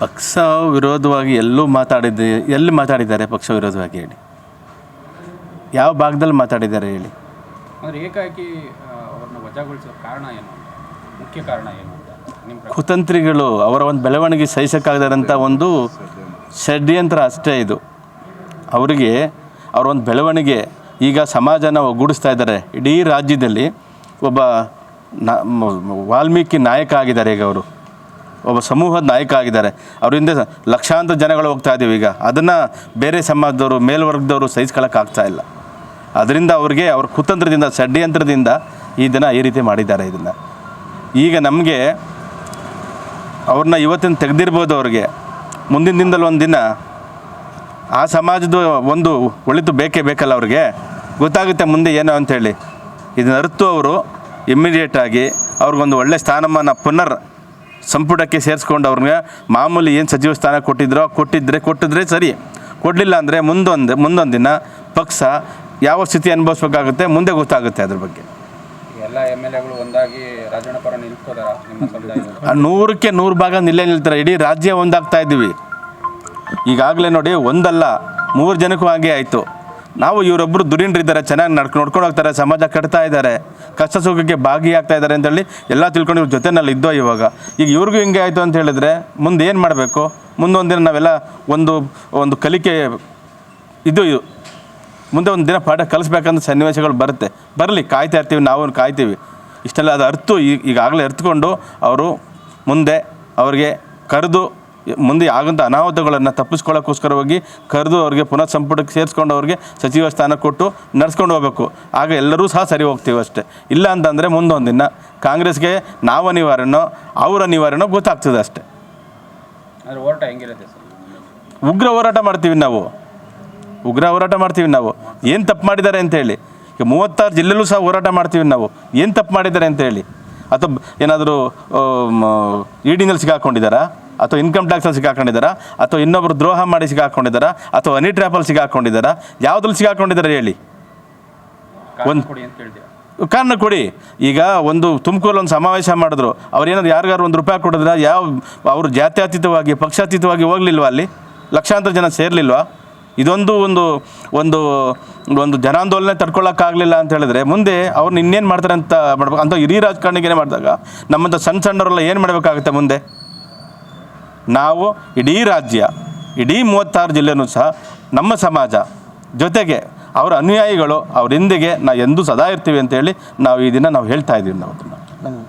ಪಕ್ಷ ವಿರೋಧವಾಗಿ ಎಲ್ಲಿ ಮಾತಾಡಿದ್ದಾರೆ ಪಕ್ಷ ವಿರೋಧವಾಗಿ ಹೇಳಿ? ಯಾವ ಭಾಗದಲ್ಲಿ ಮಾತಾಡಿದ್ದಾರೆ ಹೇಳಿ? ಅಂದರೆ ಏಕಾಏಕಿ ಅವ್ರನ್ನ ವಜಾಗೊಳಿಸೋ ಕಾರಣ ಏನು, ಮುಖ್ಯ ಕಾರಣ ಏನು ಅಂತ ನಿಮ್ಮ ಪ್ರಕಾರ? ಕುತಂತ್ರಿಗಳು ಅವರ ಒಂದು ಬೆಳವಣಿಗೆ ಸಹಿಸಕ್ಕಾಗದಂಥ ಒಂದು ಷಡ್ಯಂತ್ರ ಅಷ್ಟೇ ಇದು. ಅವರಿಗೆ ಅವರ ಒಂದು ಬೆಳವಣಿಗೆ ಈಗ ಸಮಾಜನ ಒಗ್ಗೂಡಿಸ್ತಾ ಇದ್ದಾರೆ. ಇಡೀ ರಾಜ್ಯದಲ್ಲಿ ಒಬ್ಬ ವಾಲ್ಮೀಕಿ ನಾಯಕ ಆಗಿದ್ದಾರೆ. ಈಗ ಅವರು ಒಬ್ಬ ಸಮೂಹದ ನಾಯಕ ಆಗಿದ್ದಾರೆ. ಅವರಿಂದ ಲಕ್ಷಾಂತರ ಜನಗಳು ಹೋಗ್ತಾ ಇದ್ದೀವಿ. ಈಗ ಅದನ್ನು ಬೇರೆ ಸಮಾಜದವರು ಮೇಲ್ವರ್ಗದವರು ಸಹಿಸ್ಕೊಳ್ಳೋಕ್ಕಾಗ್ತಾ ಇಲ್ಲ. ಅದರಿಂದ ಅವ್ರಿಗೆ ಅವ್ರ ಕುತಂತ್ರದಿಂದ ಷಡ್ಯಂತ್ರದಿಂದ ಈ ದಿನ ಈ ರೀತಿ ಮಾಡಿದ್ದಾರೆ. ಇದನ್ನು ಈಗ ನಮಗೆ ಅವ್ರನ್ನ ಇವತ್ತಿನ ತೆಗೆದಿರ್ಬೋದು. ಅವ್ರಿಗೆ ಮುಂದಿನ ದಿನದಲ್ಲಿ ಒಂದು ದಿನ ಆ ಸಮಾಜದ ಒಂದು ಒಳಿತು ಬೇಕೇ ಬೇಕಲ್ಲ, ಅವ್ರಿಗೆ ಗೊತ್ತಾಗುತ್ತೆ ಮುಂದೆ ಏನೋ ಅಂಥೇಳಿ. ಇದನ್ನ ಅರಿತು ಅವರು ಇಮ್ಮಿಡಿಯೇಟಾಗಿ ಅವ್ರಿಗೊಂದು ಒಳ್ಳೆಯ ಸ್ಥಾನಮಾನ ಪುನರ್ ಸಂಪುಟಕ್ಕೆ ಸೇರಿಸ್ಕೊಂಡು ಅವ್ರಿಗೆ ಮಾಮೂಲಿ ಏನು ಸಚಿವ ಸ್ಥಾನ ಕೊಟ್ಟಿದ್ರೆ ಸರಿ, ಕೊಡಲಿಲ್ಲ ಅಂದರೆ ಮುಂದೊಂದು ದಿನ ಪಕ್ಷ ಯಾವ ಸ್ಥಿತಿ ಅನುಭವಿಸ್ಬೇಕಾಗುತ್ತೆ ಮುಂದೆ ಗೊತ್ತಾಗುತ್ತೆ. ಅದ್ರ ಬಗ್ಗೆ ಎಲ್ಲ MLAಗಳು ಒಂದಾಗಿ ರಾಜಣ್ಣ ಪರ ನಿಲ್ಕೋದಾರ? ನಿಮ್ಮ ಸಮುದಾಯ 100ಕ್ಕೆ 100% ನಿಲ್ತಾರೆ. ಇಡೀ ರಾಜ್ಯ ಒಂದಾಗ್ತಾ ಇದ್ದೀವಿ. ಈಗಾಗಲೇ ನೋಡಿ, ಒಂದಲ್ಲ 3 ಜನಕ್ಕೂ ಹಾಗೆ ಆಯಿತು. ನಾವು ಇವರೊಬ್ಬರು ದುರೀಣರಿದ್ದಾರೆ, ಚೆನ್ನಾಗಿ ನೋಡ್ಕೊಂಡು ಹೋಗ್ತಾರೆ, ಸಮಾಜ ಕಟ್ತಾ ಇದ್ದಾರೆ, ಕಷ್ಟ ಸುಖಕ್ಕೆ ಭಾಗಿಯಾಗ್ತಾ ಇದ್ದಾರೆ ಅಂತೇಳಿ ಎಲ್ಲ ತಿಳ್ಕೊಂಡು ಇವ್ರ ಜೊತೆನಲ್ಲಿ ಇದ್ದೋ. ಇವಾಗ ಈಗ ಇವ್ರಿಗೂ ಹಿಂಗೆ ಆಯಿತು ಅಂತ ಹೇಳಿದ್ರೆ ಮುಂದೆ ಏನು ಮಾಡಬೇಕು? ಮುಂದೊಂದು ದಿನ ನಾವೆಲ್ಲ ಒಂದು ಕಲಿಕೆ ಇದು ಮುಂದೆ ಒಂದು ದಿನ ಪಾಠ ಕಲಿಸ್ಬೇಕಂತ ಸನ್ನಿವೇಶಗಳು ಬರಲಿ, ಕಾಯ್ತಾ ಇರ್ತೀವಿ, ನಾವು ಕಾಯ್ತೀವಿ. ಇಷ್ಟೆಲ್ಲ ಅದು ಈಗಾಗಲೇ ಅರ್ಥಕೊಂಡು ಅವರು ಮುಂದೆ ಅವ್ರಿಗೆ ಕರೆದು ಮುಂದೆ ಆಗಂಥ ಅನಾಹುತಗಳನ್ನು ತಪ್ಪಿಸ್ಕೊಳ್ಳೋಕ್ಕೋಸ್ಕರವಾಗಿ ಕರೆದು ಅವ್ರಿಗೆ ಪುನಃ ಸಂಪುಟಕ್ಕೆ ಸೇರಿಸ್ಕೊಂಡು ಅವ್ರಿಗೆ ಸಚಿವ ಸ್ಥಾನ ಕೊಟ್ಟು ನಡೆಸ್ಕೊಂಡು ಹೋಗಬೇಕು. ಆಗ ಎಲ್ಲರೂ ಸಹ ಸರಿ ಹೋಗ್ತೀವಿ ಅಷ್ಟೇ. ಇಲ್ಲ ಅಂತಂದರೆ ಮುಂದೊಂದು ದಿನ ಕಾಂಗ್ರೆಸ್ಗೆ ನಾವು ಅನಿವಾರ್ಯನೋ ಅವ್ರ ಅನಿವಾರ್ಯನೋ ಗೊತ್ತಾಗ್ತದೆ ಅಷ್ಟೇ. ಅಂದರೆ ಹೋರಾಟ ಹೆಂಗಿರುತ್ತೆ ಸರ್? ಉಗ್ರ ಹೋರಾಟ ಮಾಡ್ತೀವಿ ನಾವು. ಏನು ತಪ್ಪು ಮಾಡಿದ್ದಾರೆ ಅಂತೇಳಿ. ಈಗ 36 ಜಿಲ್ಲೆಲೂ ಸಹ ಹೋರಾಟ ಮಾಡ್ತೀವಿ ನಾವು. ಏನು ತಪ್ಪು ಮಾಡಿದ್ದಾರೆ ಅಂತೇಳಿ. ಅಥವಾ ಏನಾದರೂ ಇಡಿನಲ್ಲಿ ಸಿಗಾಕೊಂಡಿದ್ದಾರಾ, ಅಥವಾ ಇನ್ಕಮ್ ಟ್ಯಾಕ್ಸಲ್ಲಿ ಸಿಗಾಕೊಂಡಿದ್ದಾರಾ, ಅಥವಾ ಇನ್ನೊಬ್ಬರು ದ್ರೋಹ ಮಾಡಿ ಸಿಗಾಕೊಂಡಿದ್ದಾರಾ, ಅಥವಾ ಹನಿ ಟ್ರ್ಯಾಪಲ್ಲಿ ಸಿಗಾಕೊಂಡಿದ್ದಾರಾ? ಯಾವುದ್ರಲ್ಲಿ ಸಿಗಾಕೊಂಡಿದ್ದಾರೆ ಹೇಳಿ? ಕಾರಣ ಕೊಡಿ. ಈಗ ಒಂದು ತುಮಕೂರಲ್ಲಿ ಒಂದು ಸಮಾವೇಶ ಮಾಡಿದ್ರು, ಅವ್ರು ಏನಾದ್ರು ಯಾರಿಗಾರು ₹1 ಕೊಡಿದ್ರೆ ಅವರು ಜಾತ್ಯತೀತವಾಗಿ ಪಕ್ಷಾತೀತವಾಗಿ ಹೋಗ್ಲಿಲ್ವಾ? ಅಲ್ಲಿ ಲಕ್ಷಾಂತರ ಜನ ಸೇರಲಿಲ್ವಾ? ಇದೊಂದು ಒಂದು ಒಂದು ಜನಾಂದೋಲನೆ ತಡ್ಕೊಳ್ಳೋಕ್ಕಾಗಲಿಲ್ಲ ಅಂತ ಹೇಳಿದ್ರೆ ಮುಂದೆ ಅವ್ರನ್ನ ಇನ್ನೇನು ಮಾಡ್ತಾರೆ ಅಂತ ಮಾಡ್ಬೇಕು ಅಂತ ಹಿರಿಯ ರಾಜಕಾರಣಿಗೇನೆ ಮಾಡಿದಾಗ ನಮ್ಮಂಥ ಸಣ್ಣವರೆಲ್ಲ ಏನು ಮಾಡಬೇಕಾಗುತ್ತೆ ಮುಂದೆ? ನಾವು ಇಡೀ ರಾಜ್ಯ, ಇಡೀ 36 ಜಿಲ್ಲೆನೂ ಸಹ ನಮ್ಮ ಸಮಾಜ ಜೊತೆಗೆ ಅವರ ಅನುಯಾಯಿಗಳು ಅವ್ರ ಹಿಂದಿಗೆ ನಾವು ಎಂದೂ ಸದಾ ಇರ್ತೀವಿ ಅಂತೇಳಿ ನಾವು ಈ ದಿನ ಹೇಳ್ತಾ ಇದ್ದೀವಿ. ನಾವು ಅದನ್ನು